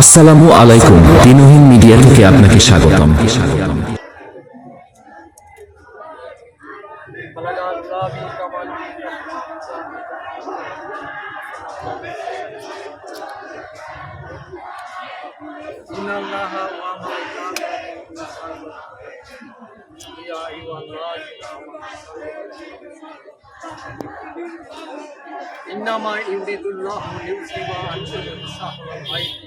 আসসালামু আলাইকুম, দিনহীন মিডিয়া থেকে আপনাকে স্বাগতম। إنما يريد الله ليذهب عنكم السحر والغيظ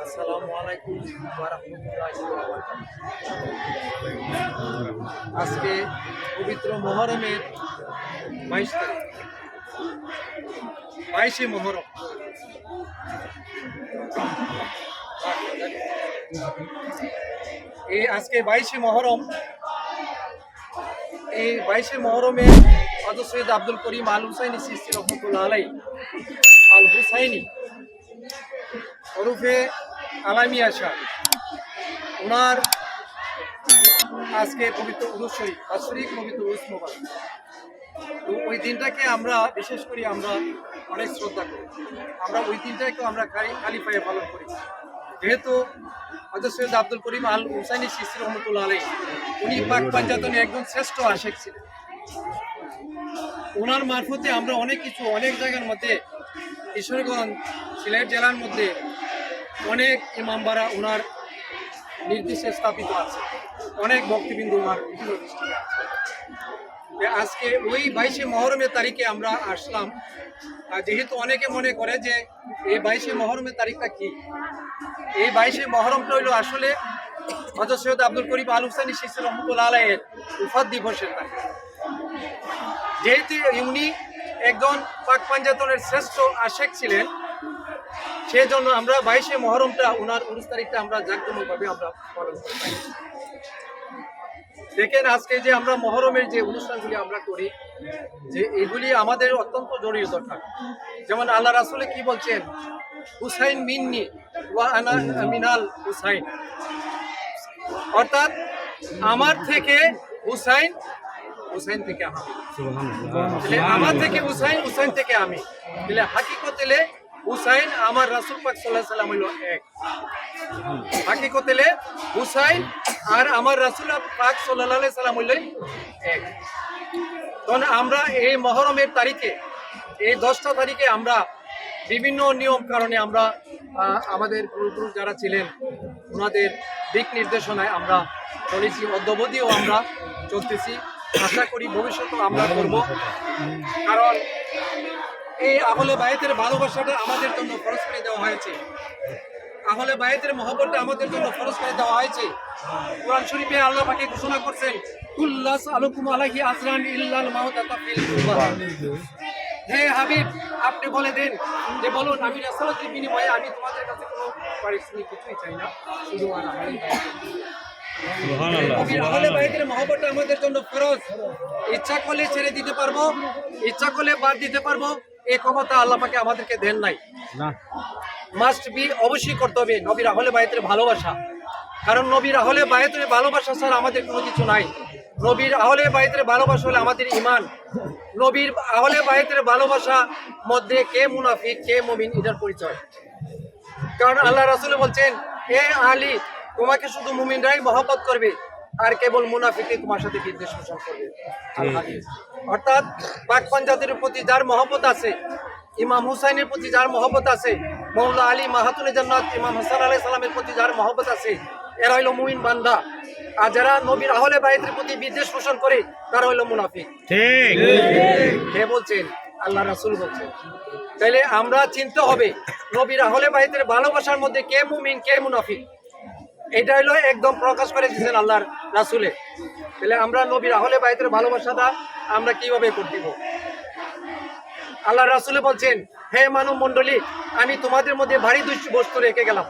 আসসালামু আলাইকুম ওয়া রাহমাতুল্লাহি ওয়া বারাকাতুহু। আজকে পবিত্র মুহররমের 22 তারিখ, 22শে মুহররম। এই আজকে 22শে মুহররম। এই 22শে মুহররমে হযরত সৈয়দ আব্দুল করিম আল হুসাইনি চিশতি রহমাতুল্লাহ আলাইহি আল হুসাইনি ওরফে আলামিয়া শাহ, ওনার আজকে পবিত্র উরুস শরীফ, বাৎসরিক পবিত্র উরুস মোবারক। তো ওই দিনটাকে আমরা বিশেষ করে আমরা অনেক শ্রদ্ধা করি। আমরা ওই দিনটাকে আমরা খালি পায়ে পালন করি, যেহেতু হযরত সৈয়দ আব্দুল করিম আল হুসাইনি চিশতি রহমাতুল্লাহ আলাইহি উনি পাক পাঞ্জাতনের একজন শ্রেষ্ঠ আশেক ছিলেন। ওনার মারফতে আমরা অনেক কিছু, অনেক জায়গার মধ্যে, কিশোরগঞ্জ, সিলেট জেলার মধ্যে অনেক ইমামবাড়া ওনার নির্দেশে স্থাপিত আছে, অনেক ভক্তবৃন্দ ওনার বিভিন্ন দৃষ্টিতে আছে। আজকে ওই 22শে মুহররমের তারিখে আমরা আসলাম, যেহেতু অনেকে মনে করে যে এই 22শে মুহররমের তারিখটা কি। এই 22শে মুহররমটা হইল আসলে হযরত সৈয়দ আব্দুল করিম আল হুসাইনি চিশতি রহমাতুল্লাহ আলাইহির উফাত দিবসের তারিখ। যেহেতু উনি একজন পাক পাঞ্জাতনের শ্রেষ্ঠ আশেক ছিলেন, সেই জন্য আমরা 22শে মুহররমটা, ওনার 19 তারিখটা আমরা জাঁকজমকভাবে আমরা পালন করি। দেখেন আজকে যে আমরা মুহররমের যে অনুষ্ঠানগুলি আমরা করি, যে এগুলি আমাদের অত্যন্ত জরুরি দরকার। যেমন আল্লাহ রাসূল কি বলছেন, হুসাইন মিন্নি ওয়া আনা মিনাল হুসাইন, অর্থাৎ আমার থেকে হুসাইন, হুসাইন থেকে আমি, আমার থেকে হুসাইন, হুসাইন থেকে আমি। তাহলে হাকিকতে হুসাইন আমার রাসূল পাক সাল্লাল্লাহু আলাইহি সাল্লাম হইল এক। হাকিকতে হুসাইন আর আমার রাসূল পাক সাল্লাল্লাহু আলাইহি সাল্লাম হইল এক। তখন আমরা এই মুহররমের তারিখে, এই 10টা তারিখে আমরা বিভিন্ন নিয়ম কারণে আমরা আমাদের পূর্বপুরুষ যারা ছিলেন ওনাদের দিক নির্দেশনায় আমরা চলেছি, অদ্যাবধিও আমরা চলতেছি। আশা করি ভবিষ্যতেও আমরা করব, কারণ এই আহলে বায়তের ভালোবাসাটা আমাদের জন্য ফরজ করে দেওয়া হয়েছে। আহলে বায়তের মহব্বতটা আমাদের জন্য ফরজ করে দেওয়া হয়েছে। কোরআন শরীফে আল্লাহ পাক ঘোষণা করছেন, কুল্লাস আলাইকুম আলাইহি আজরান ইল্লাল মাউতাতা ফিল কুরবা। হে হাবিব, আপনি বলে দেন যে বলুন, আমি রাসূলের বিনিময়ে আমি তোমাদের কাছে কোনো পারিশ্রমিক কিছুই চাই না, শুধু আর আহলে বায়তের মহব্বতটা আমাদের জন্য ফরজ। ইচ্ছা করলে ছেড়ে দিতে পারবো, ইচ্ছা করলে বাদ দিতে পারবো, এই ক্ষমতা আল্লাহ পাকে আমাদেরকে দেন নাই। মাস্ট বি, অবশ্যই করতে হবে নবীর আহলে বায়তের ভালোবাসা, কারণ নবীর আহলে বায়তের ভালোবাসা ছাড়া আমাদের কোনো কিছু নাই। নবীর আহলে বায়তের ভালোবাসা হলে আমাদের ঈমান। নবীর আহলে বায়তের ভালোবাসা মধ্যে কে মুনাফিক কে মুমিন এটার পরিচয়। কারণ আল্লাহ রাসূল বলছেন, এ আলী, তোমাকে শুধু মুমিনরাই মহব্বত করবে, আর কেবল মুনাফিকই তোমার সাথে বিদ্বেষ পোষণ করবে। অর্থাৎ পাক পাঞ্জাতের প্রতি যার মহব্বত আছে, ইমাম হুসাইনের প্রতি যার মহব্বত আছে, মৌলা আলী মাহাতুনে জান্নাত ইমাম হাসান আলাইহিস সালামের প্রতি যার মহব্বত আছে, এরা হইল মুমিন বান্দা। আর যারা নবীর আহলে বায়তের প্রতি বিদ্বেষ পোষণ করে তারা হইল মুনাফিক। ঠিক কে বলছেন? আল্লাহ রাসূল বলছেন। তাহলে আমরা চিনতে হবে নবীর আহলে বায়তের ভালোবাসার মধ্যে কে মুমিন কে মুনাফিক, এটা হলো একদম প্রকাশ করে দিয়েছেন আল্লাহর রাসূলে। তাহলে আমরা নবীর আহলে বায়তের ভালোবাসাটা আমরা কিভাবে করব? আল্লাহ রাসূল বলছেন, হে মানব মণ্ডলী, আমি তোমাদের মধ্যে ভারী দুইটি বস্তু রেখে গেলাম,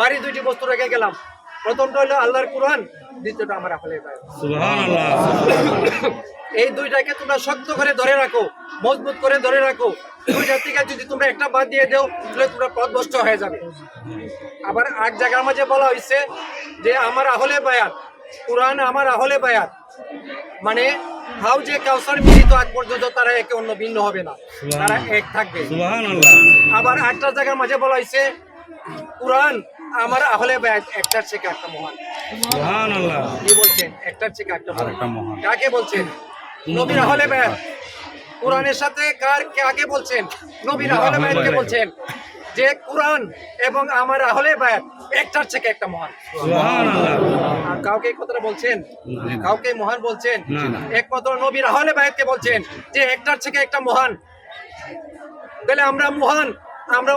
ভারী দুইটি বস্তু রেখে গেলাম। প্রথমটা হলো আল্লাহর কুরআন, দ্বিতীয়টা আমার আহলে বায়ত। সুবহানাল্লাহ। এই দুইটাকে তোমরা শক্ত করে ধরে রাখো, মজবুত করে ধরে রাখো। দুইটা থেকে যদি তোমরা একটা বাদ দিয়ে দাও তাহলে তোমরা পথভ্রষ্ট হয়ে যাবে। আবার এক জায়গার মাঝে বলা হয়েছে যে আমার আহলে বায়াত, কুরআন আমার আহলে বায়াত, মানে হাউজে কাউসার মিলিত আগ পর্যন্ত তারা একে অন্য ভিন্ন হবে না, তারা এক থাকবে। আবার একটা জায়গার মাঝে বলা হয়েছে কুরআন আমার আহলে বায়াত একটার থেকে একটা মহান। কি বলছেন? একটার থেকে একটা মহান। কাকে বলছেন? নবীর আহলে বায়াত। কুরআনের সাথে কাকে বলছেন? নবীর আহলে বায়াতকে বলছেন যে কুরআন এবং আমার আহলে বায়াত একটার থেকে একটা মহান। আর কাউকে এই কথাটা বলছেন? কাউকে মহান বলছেন? একমাত্র নবীর আহলে বায়াতকে বলছেন যে একটার থেকে একটা মহান। তাহলে আমরা মহান, আমরা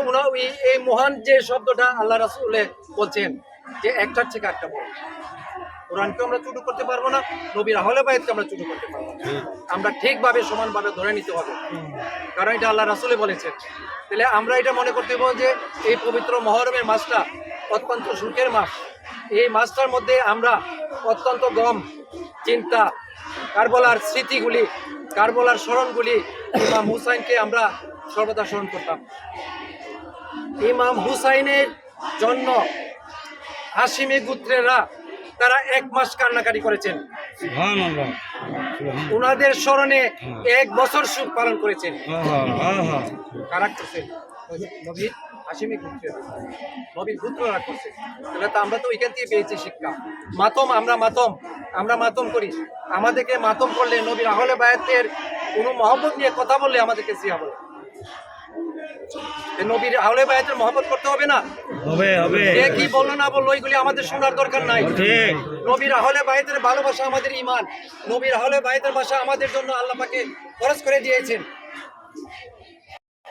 এই মহান যে শব্দটা আল্লাহ রাসূল বলছেন যে একটার থেকে একটা মহান। কোরআনকে আমরা ছোট করতে পারবো না, নবীর আহলে বায়াতকে আমরা ছোট করতে পারবো না। আমরা ঠিকভাবে সমানভাবে ধরে নিতে হবে, কারণ এটা আল্লাহ রাসূল বলেছেন। তাহলে আমরা এটা মনে করতে হবে যে এই পবিত্র মুহররমের মাসটা অত্যন্ত সুখের মাস। এই মাসটার মধ্যে আমরা অত্যন্ত গম চিন্তা, কারবালার স্মৃতিগুলি, কারবালার স্মরণগুলি, ইমাম হুসাইনকে আমরা সর্বদা স্মরণ করতাম। ইমাম হুসাইনের জন্য হাশিমি গোত্রেরা তারা 1 মাস কান্নাকাটি করেছেন, উনাদের স্মরণে 1 বছর সুখ পালন করেছেন। কারা করছেন? নবীর হাশিমি গোত্রেরা, নবীর গোত্ররা করছে। তাহলে তো আমরা তো ওইখান থেকে পেয়েছি শিক্ষা। আমরা মাতম করি। আমাদেরকে মাতম করলে, নবীর আহলে বায়াতের কোনো মহব্বত নিয়ে কথা বললে আমাদেরকে জিয়া বলে। নবীর আহলে বায়াতের মহব্বত করতে হবে না? হবে। কে কি বললো না বললো ওইগুলি আমাদের শোনার দরকার নাই। নবীর আহলে বায়াতের ভালোবাসা আমাদের ঈমান। নবীর আহলে বায়াতের ভাষা আমাদের জন্য আল্লাহ পাকে খরচ করে দিয়েছেন।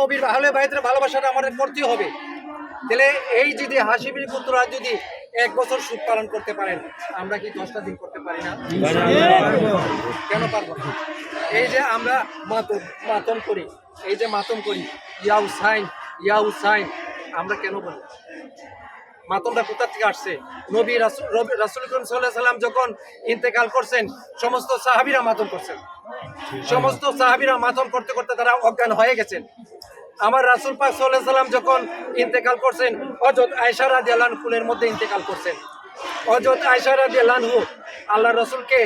নবীর আহলে বায়াতের ভালোবাসাটা আমাদের করতে হবে। তাহলে এই যদি হাশিমির পুত্ররা যদি 1 বছর সুখ পালন করতে পারেন, আমরা কি 10টা দিন করতে পারি না? কেন পারবো না? এই যে আমরা মাতম করি, এই যে মাতম করি, ইয়া হুসাইন, আমরা কেন বলি? মাতমটা কোথা থেকে আসছে? নবী রাসূল করিম সাল্লাল্লাহু আলাইহি সাল্লাম যখন ইন্তেকাল করছেন, সমস্ত সাহাবীরা মাতম করছেন। সমস্ত সাহাবীরা মাতম করতে করতে তারা অজ্ঞান হয়ে গেছেন। আমার রাসূল পাক সাল্লাল্লাহু আলাইহি সাল্লাম যখন ইন্তেকাল করছেন, হযরত আয়েশা রাদিয়াল্লাহু আনহা কুলের মধ্যে ইন্তেকাল করছেন। হযরত আয়েশা রাদিয়াল্লাহু আনহা আল্লাহর রাসূলকে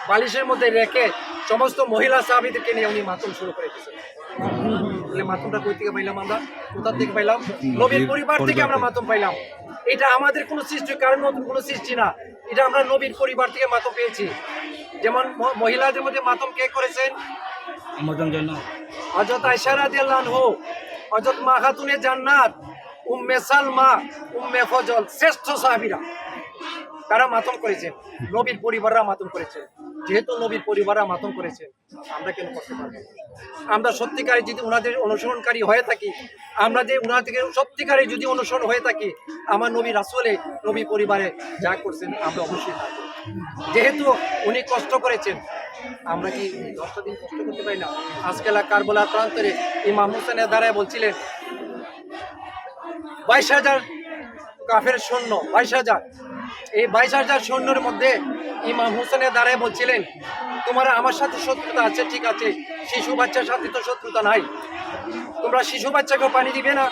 বালিশের মধ্যে রেখে সমস্ত মহিলা সাহাবীদেরকে নিয়ে উনি মাতম শুরু করে দিয়েছেন। তাহলে মাতমটা কই থেকে পাইলাম? আমরা কোথা থেকে পাইলাম? নবীর পরিবার থেকে আমরা মাতম পাইলাম। এটা আমাদের কোনো সৃষ্টি, কারণ নতুন কোনো সৃষ্টি না। এটা আমরা নবীর পরিবার থেকে মাতম পেয়েছি। যেমন মহিলাদের মধ্যে মাতম কে করেছেন? হযরত আয়েশা রাদিয়াল্লাহু আনহা, হযরত মা খাতুনে জান্নাত, উম্মে সালমা, উম্মে ফজল, শ্রেষ্ঠ সাহাবীরা তারা মাতম করেছেন। নবীর পরিবাররা মাতম করেছে। যেহেতু নবীর পরিবাররা মাতম করেছে, আমরা কেন করতে পারবো? আমরা সত্যিকারে যদি ওনাদের অনুসরণকারী হয়ে থাকি, আমরা যে ওনাদের সত্যিকারে যদি অনুসরণ হয়ে থাকি, আমার নবী রাসূলে নবী পরিবারে যা করছেন আমরা অবশ্যই থাকবো। যেহেতু উনি কষ্ট করেছেন, আমরা কি 10টা দিন কষ্ট করতে পারি না? আজকাল কারবালার প্রান্তরে ইমাম হুসাইনের দ্বারায় বলছিলেন 22,000 কাফের সৈন্য, 22,000। এই 22,000 সৈন্যের মধ্যে ইমাম হুসাইনের দ্বারায় বলছিলেন, তোমার আমার সাথে শত্রুতা আছে, ঠিক আছে, শিশু বাচ্চার সাথে তো শত্রুতা নাই, তোমরা শিশু বাচ্চাকে পানি দিবে না?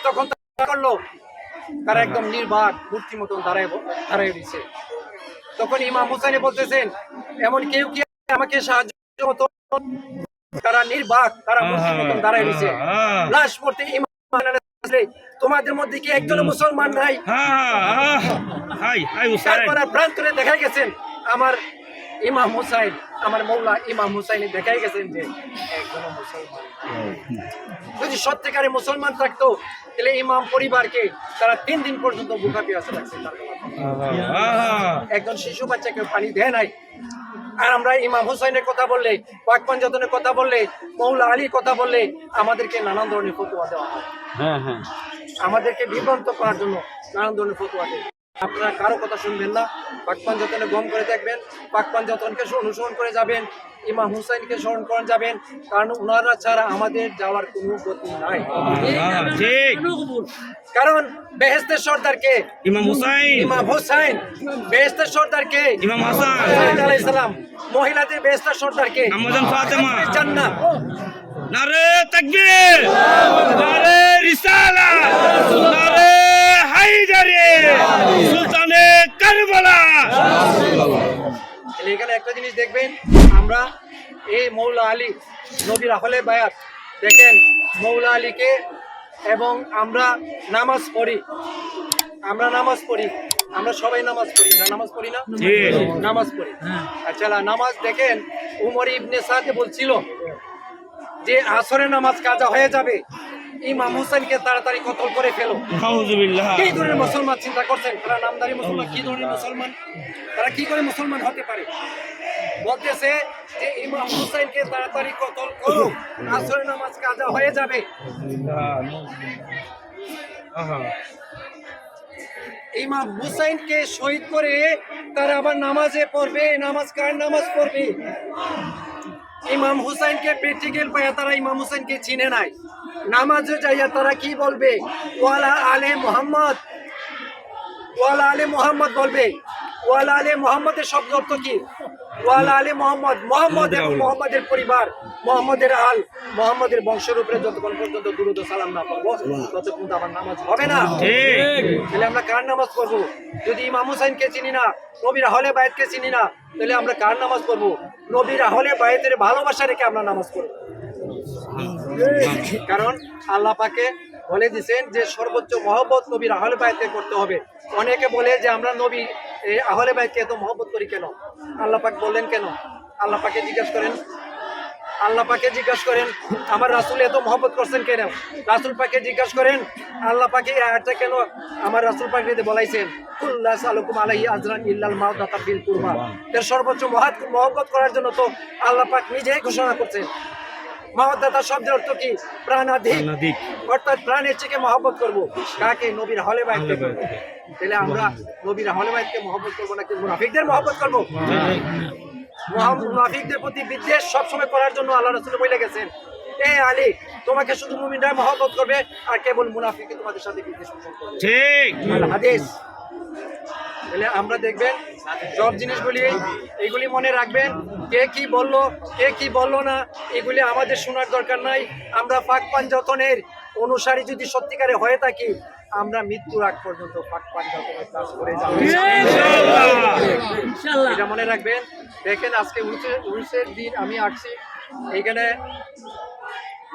তখন তারা করলো, তারা একদম নির্বাক মূর্তি মতন দাঁড়ায় দিচ্ছে। তখন ইমাম হুসাইন বলতেছেন, এমন কেউ কি আমাকে সাহায্য মতো? তারা নির্বাক, তারা মূর্তি মতন দাঁড়ায় দিচ্ছে। লাশ পড়তে ইমাম তোমাদের মধ্যে কি একজন মুসলমান নাই? তারপরে প্রান্তরে দেখা গেছেন আমার ইমাম হুসাইন, আমার মৌলা ইমাম হুসাইন দেখাই গেছেন যে একজন মুসলমান। যদি সত্যিকারে মুসলমান থাকতো, তাহলে ইমাম পরিবারকে তারা 3 দিন পর্যন্ত বুকা পিয়াসে রাখছে। একজন শিশু বাচ্চাকে পানি দেয় নাই। আর আমরা ইমাম হুসাইনের কথা বললে, পাক পাঞ্জাতনের কথা বললে, মৌলা আলীর কথা বললে আমাদেরকে নানান ধরনের ফতোয়া দেওয়া হয়। আমাদেরকে বিভ্রান্ত করার জন্য নানান ধরনের ফতোয়া দেয়। আপনারা কারো কথা শুনবেন না, পাক পাঞ্জাতনে গম করে দেখবেন, পাক পাঞ্জাতনকে অনুসরণ করে যাবেন, ইমাম হুসাইনকে স্মরণ করে যাবেন, কারণ ওনারা ছাড়া আমাদের যাওয়ার কোনো গতি নাই। কারণ বেহেশতের সর্দার কে? ইমাম হুসাইন। বেহেশতের সর্দার কে? ইমাম হাসান আলাইহিস সালাম। মহিলাদের বেহেশতের সর্দার কে? ফাতেমা জান্নাত। নারে তাকবীর, নারে রিসালাত, নারে হায়দারে সুলতানে কারবালা। তাহলে এখানে একটা জিনিস দেখবেন, আমরা এই মৌলা আলী নবীর আহলে বায়াত দেখেন, মৌলা আলীকে, এবং আমরা নামাজ পড়ি, আমরা সবাই নামাজ পড়ি না? নামাজ পড়ি না? নামাজ পড়ি। আচ্ছা, নামাজ দেখেন উমর ইবনে সাদ বলছিল যে আসরের নামাজ কাজা হয়ে যাবে, ইমাম হুসাইনকে তাড়াতাড়ি কতল করে ফেলো। আউযুবিল্লাহ। কি ধরনের মুসলমান চিন্তা করছেন? তারা নামদারি মুসলমান, কি ধরনের মুসলমান, তারা কি করে মুসলমান হতে পারে? বলতেছে যে ইমাম হুসাইনকে তাড়াতাড়ি কতল করো, আসরের নামাজ কাজা হয়ে যাবে। ইমাম হুসাইনকে শহীদ করে তারা আবার নামাজে পড়বে। নামাজ কার নামাজ পড়বে? ইমাম হুসাইনকে প্র্যাকটিক্যাল পাইয়া তারা ইমাম হুসাইনকে চিনে নাই। নামাজে যাইয়া তারা কি বলবে? ওয়ালা আলে মুহাম্মদ, ওয়ালা আলে মুহাম্মদ বলবে। ওয়ালা আলে মুহাম্মদের শব্দ অর্থ কি? ওয়ালা আলে মুহাম্মদ, মুহাম্মদ এবং মুহাম্মদের পরিবার, মুহাম্মদের আল, মুহাম্মদের বংশের উপরে যতক্ষণ পর্যন্ত দুরূদ ও সালাম না পড়বো ততক্ষণ আমার নামাজ হবে না। তাহলে আমরা কার নামাজ পড়বো? যদি ইমাম হুসাইনকে চিনি না, নবীর আহলে বায়াতকে চিনি না, তাহলে আমরা কার নামাজ পড়বো? নবীর আহলে বায়াতের ভালোবাসা রেখে আমরা নামাজ পড়বো। কারণ আল্লাহ পাকে বলে দিয়েছেন যে সর্বোচ্চ মহব্বত নবীর আহলে বায়াতকে করতে হবে। অনেকে বলে যে আমরা নবী আহলে বায়াতকে এত মহব্বত করি কেন? আল্লাহ পাক বললেন কেন? আল্লাহ পাকে জিজ্ঞাসা করেন, আল্লাহ পাকে জিজ্ঞাসা করেন আমার রাসূল এত মহব্বত করছেন কেন? রাসূল পাকে জিজ্ঞাসা করেন আল্লাহ পাকে আয়াতটা কেন আমার রাসূল পাকে বলাইছেন, কুল্লা সালুকুম আলাইহি আজরান ইল্লাল মাউদাতা বিল কুরবা। এর সর্বোচ্চ মহব্বত করার জন্য তো আল্লাহ পাক নিজেই ঘোষণা করছেন। মাওয়াদাতা শব্দের অর্থ কি? প্রাণাধিক, অর্থাৎ প্রাণের থেকে মহব্বত করবো কাকে? নবীর আহলে বায়াতকে করবো। তাহলে আমরা নবীর আহলে বায়াতকে মহব্বত করবো নাকি মুনাফিকদের মহব্বত করবো? মুনাফিকদের প্রতি বিদ্বেষ সবসময় করার জন্য আল্লাহ রাসূল বলে গেছেন, এ আলী তোমাকে শুধু মুমিনরা মহব্বত করবে আর কেবল মুনাফিক তোমাদের সাথে বিদ্বেষ পোষণ করবে। ঠিক হাদিস। তাহলে আমরা দেখবেন সব জিনিসগুলি এইগুলি মনে রাখবেন। কে কি বললো, কে কি বললো না, এগুলি আমাদের শোনার দরকার নাই। আমরা পাক পাঞ্জাতনের অনুসারী যদি সত্যিকারে হয়ে থাকি, আমরা মৃত্যুর আগ পর্যন্ত পাক পাঞ্জাতনের কাজ করে যাব ইনশাআল্লাহ। এটা মনে রাখবেন। দেখেন আজকে উরুসের দিন আমি আসছি, এইখানে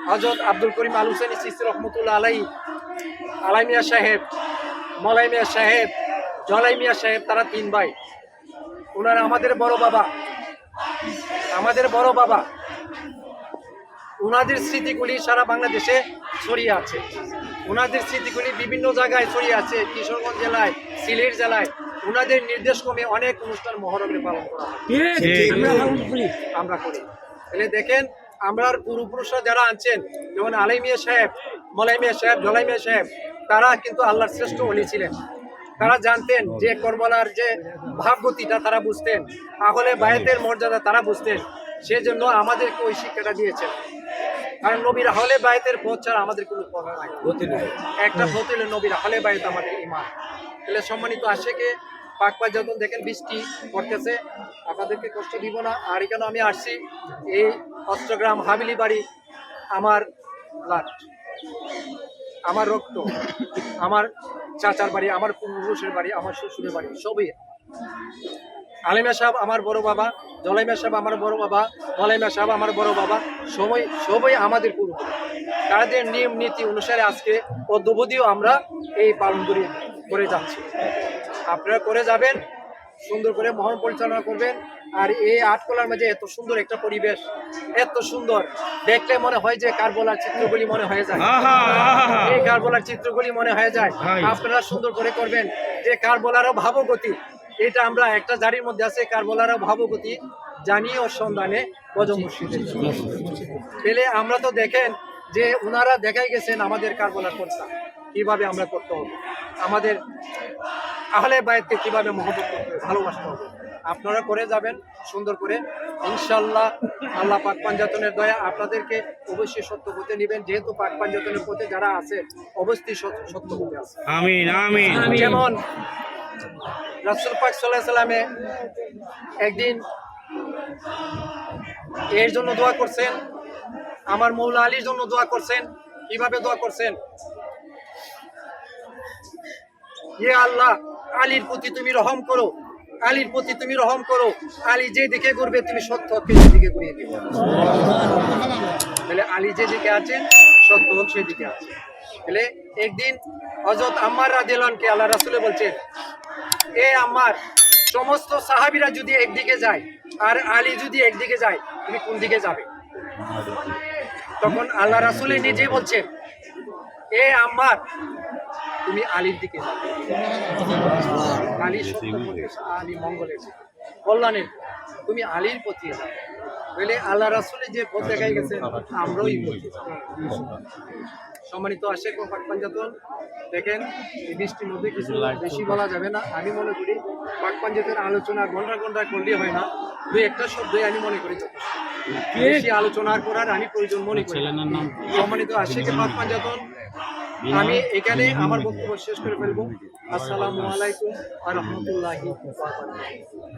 হযরত আব্দুল করিম আল হুসেনি চিশতি রহমতুল্লাহ আলাইহি, আলাই মিয়া সাহেব, মলাই মিয়া সাহেব, জলাই মিয়া সাহেব, তারা তিন ভাই। ওনারা আমাদের বড় বাবা, আমাদের বড় বাবা। ওনাদের স্মৃতিগুলি সারা বাংলাদেশে ছড়িয়ে আছে। ওনাদের স্মৃতিগুলি বিভিন্ন জায়গায় ছড়িয়ে আছে, কিশোরগঞ্জ জেলায়, সিলেট জেলায়। ওনাদের নির্দেশক্রমে অনেক অনুষ্ঠান মহরমের পালন করা হয়, আমরা করি। তাহলে দেখেন আমরা পূর্বপুরুষরা যারা আনছেন, যেমন আলাই মিয়া সাহেব, মলাই মিয়া সাহেব, জলাই মিয়া সাহেব, তারা কিন্তু আল্লাহর শ্রেষ্ঠ ওলি ছিলেন। তারা জানতেন যে করবলার যে ভাবগতিটা তারা বুঝতেন, আহলে বায়াতের মর্যাদা তারা বুঝতেন। সেজন্য আমাদেরকে ওই শিক্ষাটা দিয়েছেন। কারণ নবীর আহলে বায়াতের পথ ছাড়া আমাদের কোনো পথ নাই, একটা পথ হলো নবীর আহলে বায়াত আমাদের ঈমান। তাহলে সম্মানিত আশেকে পাক পাঞ্জাতন দেখেন বৃষ্টি পড়তেছে, আপনাদেরকে কষ্ট দিব না। আর এখানে আমি আসছি এই অস্ত্রগ্রাম হাবিলি বাড়ি, আমার ব্লাড, আমার রক্ত, আমার চাচার বাড়ি, আমার পুরুষের বাড়ি, আমার শ্বশুরের বাড়ি, সবই। আলিমা সাহেব আমার বড় বাবা, জলাইমা সাহেব আমার বড় বাবা, মলাইমা সাহেব আমার বড় বাবা, সবই আমাদের পূর্বপুরুষ। তাদের নিয়ম নীতি অনুসারে আজকে পদ্মবদিও আমরা এই পালন করে যাচ্ছি। আপনারা করে যাবেন, সুন্দর করে মহরম পরিচালনা করবেন। আর এই আটকলার মাঝে এত সুন্দর একটা পরিবেশ, এত সুন্দর, দেখলে মনে হয় যে কারবালার চিত্রগুলি মনে হয়ে যায়, এই কারবালার চিত্রগুলি মনে হয়ে যায়। আপনারা সুন্দর করে করবেন যে কারবালারও ভাবগতি, এটা আমরা একটা জারির মধ্যে আছে, কারবালারও ভাবগতি জানিয়ে ও সন্ধানে বজম মুর্শিদে। পেলে আমরা তো দেখেন যে ওনারা দেখাই গেছেন আমাদের কারবালার পর্দা কিভাবে আমরা করতে হবে, আমাদের আহলে বায়াতকে কিভাবে মহব্বত করতে হবে, ভালোবাসতে হবে। আপনারা করে যাবেন সুন্দর করে ইনশাআল্লাহ। আল্লাহ পাক পাঞ্জাতনের দয়া আপনাদেরকে অবশ্যই সত্য পথে নেবেন, যেহেতু পাক পাঞ্জাতনের পথে যারা আছে অবশ্যই সত্য পথে আছে। আমিন আমিন। যেমন রাসূল পাক সাল্লাল্লাহু আলাইহি সাল্লামে একদিন এর জন্য দোয়া করছেন, আমার মৌলা আলীর জন্য দোয়া করছেন। কিভাবে দোয়া করছেন? ইয়ে আল্লাহ, আলীর প্রতি তুমি রহম করো, আলীর প্রতি তুমি রহম করো। আলী যে দিকে করবে তুমি সত্য হককে সেদিকে করিয়ে দিবে। তাহলে আলী যে দিকে আছেন সত্য হক সেদিকে আছে। তাহলে একদিন হযরত আম্মার রাদিয়াল্লাহু আনহু আল্লাহ রাসূল বলছেন, এ আম্মার, সমস্ত সাহাবীরা যদি একদিকে যায় আর আলী যদি একদিকে যায়, তুমি কোন দিকে যাবে? তখন আল্লাহ রাসূল নিজেই বলছেন, এ আম্মার, তুমি আলীর দিকে যাবে। আলী সত্য পথে, আলী মঙ্গলের, কল্যাণের, তুমি আলীর প্রতি যাবে। বলে আল্লাহ রাসূলের যে পথ দেখাই গেছে আমরাও এই পথে যাব। সম্মানিত আশেক ও পাক পাঞ্জাতন, দেখেন এই বৃষ্টির মধ্যে কিছু বেশি বলা যাবে না। আমি মনে করি পাক পাঞ্জাতের আলোচনা ঘন্টা ঘন্টা করলে হয় না, দুই একটা শব্দই আমি মনে করি যথেষ্ট। বেশি আলোচনা করার আমি প্রয়োজন মনে করি না। সম্মানিত আশেক ও পাক পাঞ্জাতন, আমি এখানে আমার বক্তব্য শেষ করে ফেলবো। আসসালামু আলাইকুম ওয়া রাহমাতুল্লাহি ওয়া বারাকাতুহু।